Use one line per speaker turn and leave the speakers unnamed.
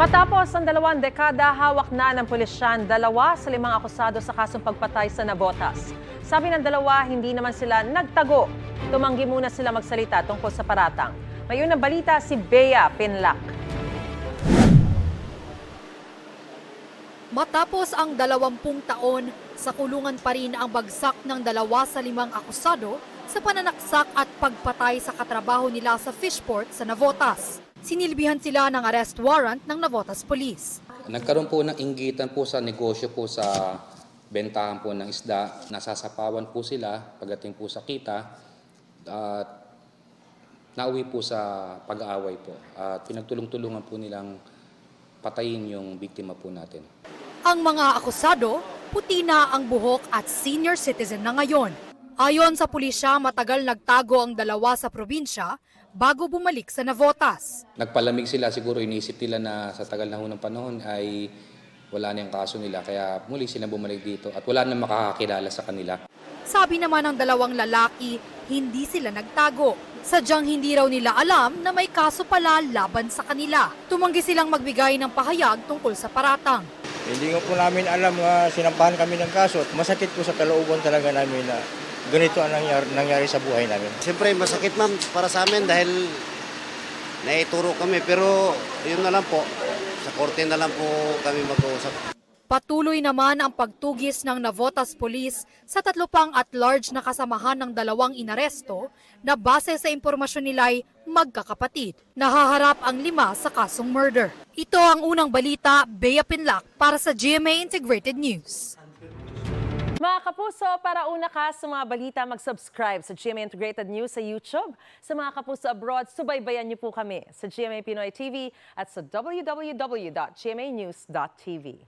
Matapos ang 2 dekada, hawak na ng pulisyan 2 sa 5 akusado sa kasong pagpatay sa Navotas. Sabi ng 2, hindi naman sila nagtago. Tumanggi muna sila magsalita tungkol sa paratang. May unang balita si Bea Pinlac.
Matapos ang 20 taon, sa kulungan pa rin ang bagsak ng 2 sa 5 akusado sa pananaksak at pagpatay sa katrabaho nila sa Fishport sa Navotas. Sinilbihan sila ng arrest warrant ng Navotas Police.
Nagkaroon po ng inggitan po sa negosyo po sa bentahan po ng isda. Nasasapawan po sila pagdating po sa kita at nauwi po sa pag-aaway po. At pinagtulong-tulungan po nilang patayin yung biktima po natin.
Ang mga akusado, puti na ang buhok at senior citizen na ngayon. Ayon sa pulisya, matagal nagtago ang 2 sa probinsya bago bumalik sa Navotas.
Nagpalamig sila, siguro iniisip nila na sa tagal na ng panahon ay wala na yung kaso nila. Kaya muli silang bumalik dito at wala na makakakilala sa kanila.
Sabi naman ng 2 lalaki, hindi sila nagtago. Sadyang hindi raw nila alam na may kaso pala laban sa kanila. Tumanggi silang magbigay ng pahayag tungkol sa paratang.
Hindi nga po namin alam na sinampahan kami ng kaso at masakit po sa kalooban talaga namin na ganito ang nangyari sa buhay namin.
Siyempre masakit ma'am para sa amin dahil naituro kami pero yun na lang po, sa korte na lang po kami mag-uusap.
Patuloy naman ang pagtugis ng Navotas Police sa 3 pang at-large na kasamahan ng 2 inaresto na base sa impormasyon nila'y magkakapatid. Nahaharap ang 5 sa kasong murder. Ito ang unang balita, Bea Pinlac para sa GMA Integrated News.
Mga kapuso, para una ka sa mga balita, mag-subscribe sa GMA Integrated News sa YouTube. Sa mga kapuso abroad, subaybayan niyo po kami sa GMA Pinoy TV at sa www.gmanews.tv.